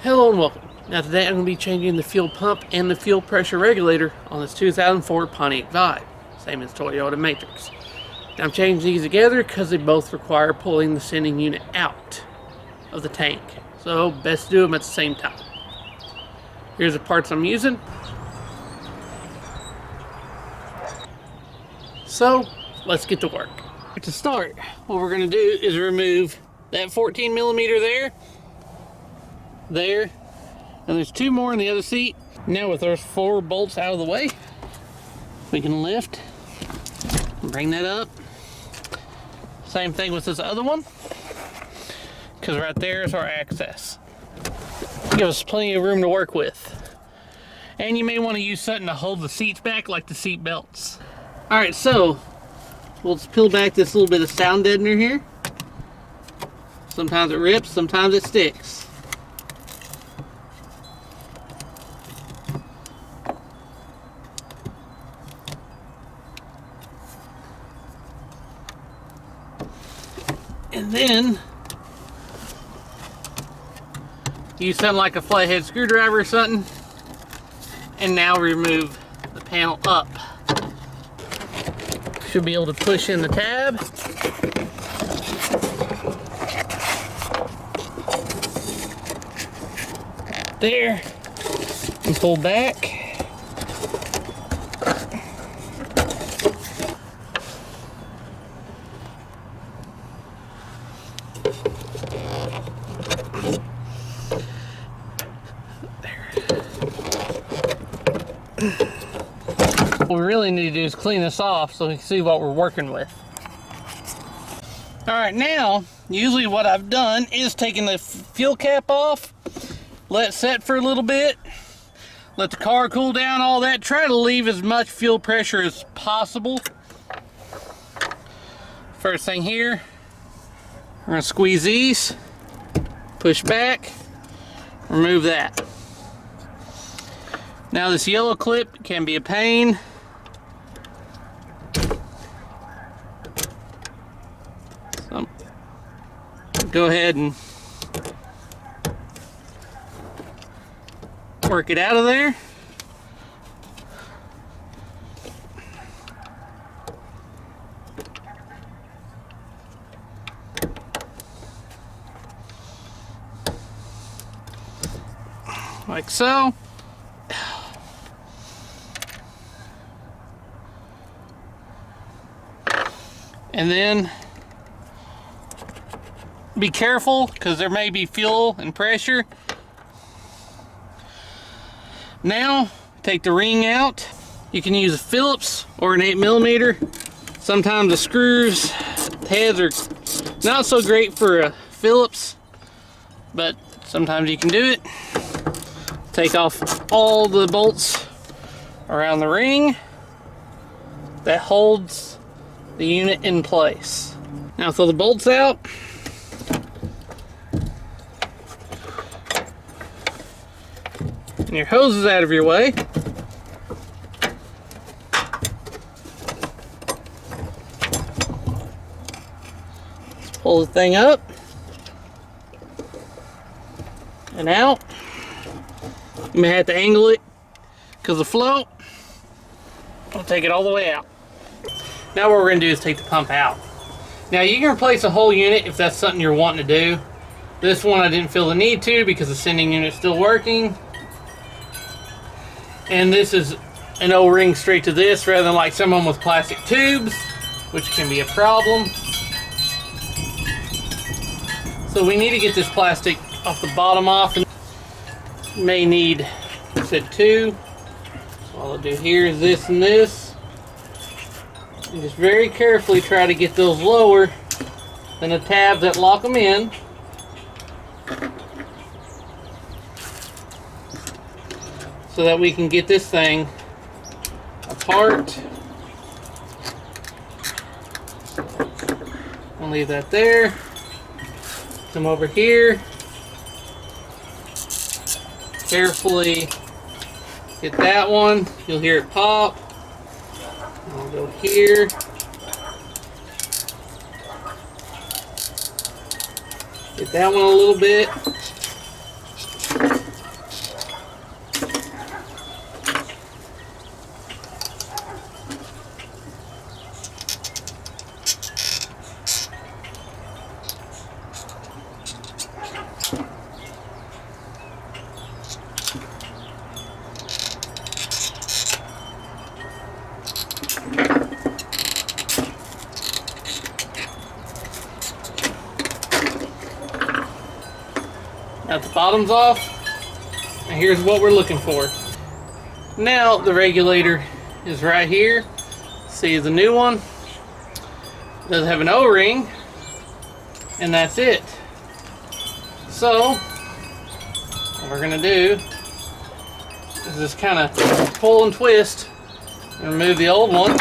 Hello and welcome. Now today I'm going to be changing the fuel pump and the fuel pressure regulator on this 2004 Pontiac Vibe, same as Toyota Matrix. Now I'm changing these together because they both require pulling the sending unit out of the tank, so best to do them at the same time. Here's the parts I'm using. So let's get to work. To start, what we're going to do is remove that 14 millimeter there, and there's two more in the other seat. Now with those four bolts out of the way, we can lift and bring that up. Same thing with this other one, because right there is our access. Give us plenty of room to work with. And you may want to use something to hold the seats back, like the seat belts. Alright, so we'll just peel back this little bit of sound deadener here. Sometimes it rips, sometimes it sticks. And then use something like a flathead screwdriver or something, and now remove the panel up. Should be able to push in the tab. There, and pull back. What we really need to do is clean this off so we can see what we're working with. Alright, now, usually what I've done is taken the fuel cap off, let it set for a little bit, let the car cool down, all that, try to leave as much fuel pressure as possible. First thing here, we're going to squeeze these, push back, remove that. Now this yellow clip can be a pain. So go ahead and work it out of there. Like so. And then be careful because there may be fuel and pressure. Now take the ring out. You can use a Phillips or an 8mm. Sometimes the screws heads are not so great for a Phillips, but sometimes you can do it. Take off all the bolts around the ring that holds the unit in place. Now throw the bolts out. And your hose is out of your way. Let's pull the thing up and out. You may have to angle it because of flow. I'll take it all the way out. Now what we're going to do is take the pump out. Now you can replace a whole unit if that's something you're wanting to do. This one I didn't feel the need to because the sending unit's still working. And this is an O-ring straight to this rather than like someone with plastic tubes, which can be a problem. So we need to get this plastic off the bottom off. And may need, I said, two. So all I'll do here is this and this. And just very carefully try to get those lower than the tabs that lock them in. So that we can get this thing apart. I'll leave that there. Come over here. Carefully get that one. You'll hear it pop. I'll go here. Get that one a little bit. Now the bottom's off, and here's what we're looking for. Now the regulator is right here. See the new one? It does have an O-ring, and that's it. So what we're gonna do is just kind of pull and twist and remove the old one.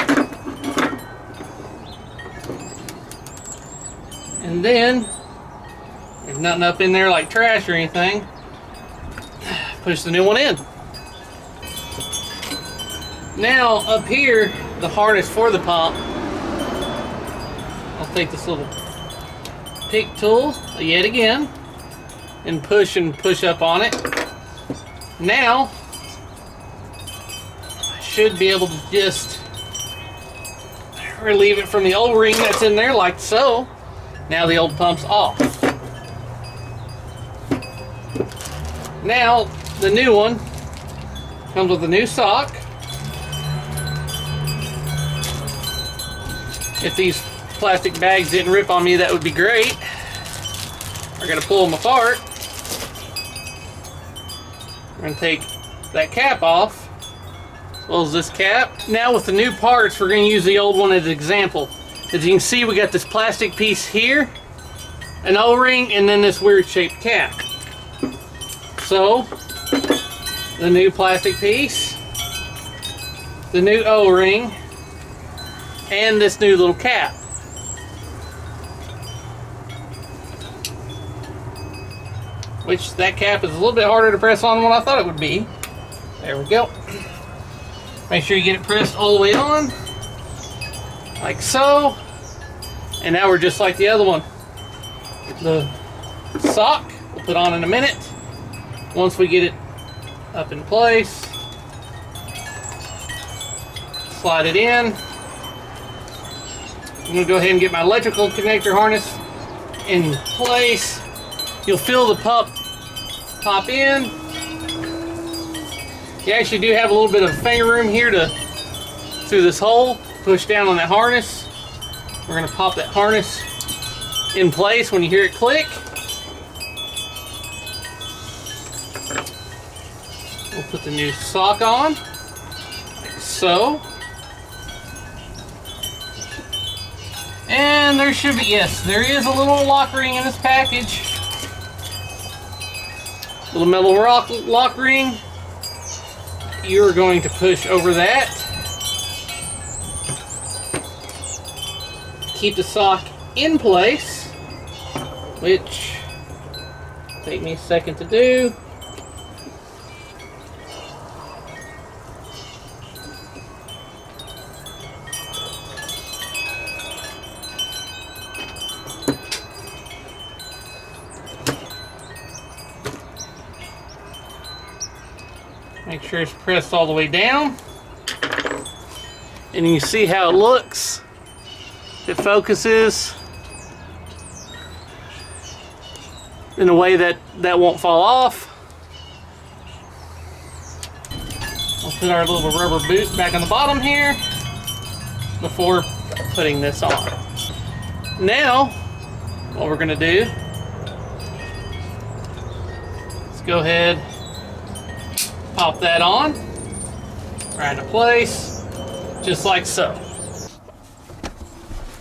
And then, there's nothing up in there like trash or anything, push the new one in. Now up here, the harness for the pump, I'll take this little pick tool yet again and push up on it. Now I should be able to just relieve it from the old ring that's in there like so. Now the old pump's off. Now the new one comes with a new sock. If these plastic bags didn't rip on me, that would be great. We're gonna pull them apart. We're gonna take that cap off, as well as this cap. Now with the new parts, we're gonna use the old one as an example. As you can see, we got this plastic piece here, an O-ring, and then this weird shaped cap. So, the new plastic piece, the new O-ring, and this new little cap. Which, that cap is a little bit harder to press on than what I thought it would be. There we go. Make sure you get it pressed all the way on, like so. And now we're just like the other one. The sock we'll put on in a minute. Once we get it up in place, slide it in. I'm going to go ahead and get my electrical connector harness in place. You'll feel the pump pop in. You actually do have a little bit of finger room here through this hole. Push down on that harness. We're going to pop that harness in place when you hear it click. We'll put the new sock on, like so. And there should be, yes, there is a little lock ring in this package. Little metal lock ring. You're going to push over that. Keep the sock in place, which take me a second to do. Make sure it's pressed all the way down. And you see how it looks. It focuses in a way that won't fall off. We'll put our little rubber boot back on the bottom here before putting this on. Now, what we're going to do is go ahead, pop that on, right into place, just like so.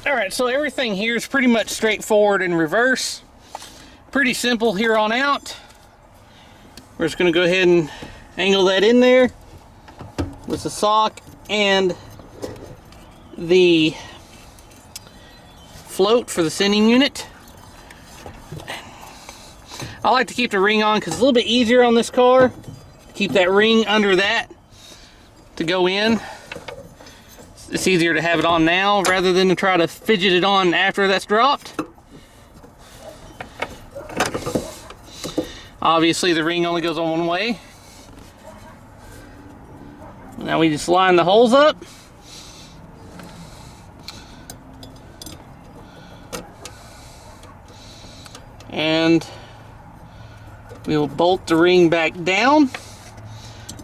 Alright, so everything here is pretty much straightforward in reverse. Pretty simple here on out. We're just going to go ahead and angle that in there with the sock and the float for the sending unit. I like to keep the ring on because it's a little bit easier on this car. Keep that ring under that to go in. It's easier to have it on now rather than to try to fidget it on after that's dropped. Obviously the ring only goes on one way. Now we just line the holes up. And we will bolt the ring back down.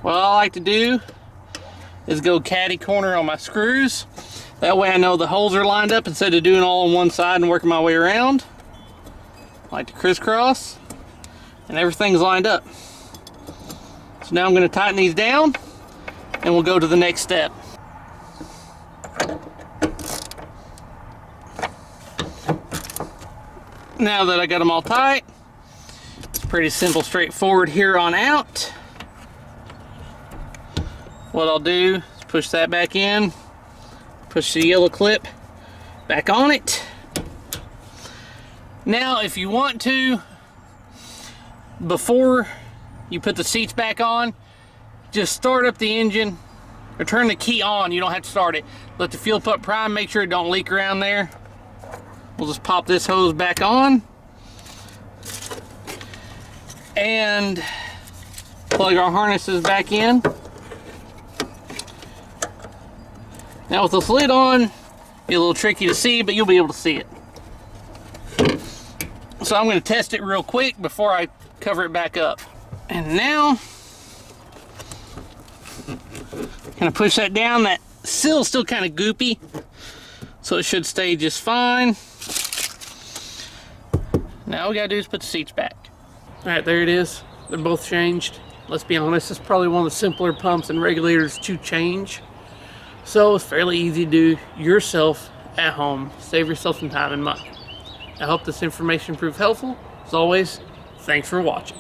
What I like to do is go caddy corner on my screws. That way I know the holes are lined up instead of doing all on one side and working my way around. I like to crisscross. and everything's lined up. So now I'm going to tighten these down and we'll go to the next step. Now that I got them all tight, it's pretty simple, straightforward here on out. What I'll do is push that back in, push the yellow clip back on it. Now if you want to, before you put the seats back on, just start up the engine or turn the key on. You don't have to start it. Let the fuel pump prime, make sure it don't leak around there. We'll just pop this hose back on and plug our harnesses back in. Now with this lid on, be a little tricky to see, but you'll be able to see it. So I'm going to test it real quick before I cover it back up. And now, kind of push that down. That sill's still kind of goopy, so it should stay just fine. Now all we gotta do is put the seats back. All right, there it is. They're both changed. Let's be honest, it's probably one of the simpler pumps and regulators to change. So it's fairly easy to do yourself at home. Save yourself some time and money. I hope this information proved helpful. As always, thanks for watching.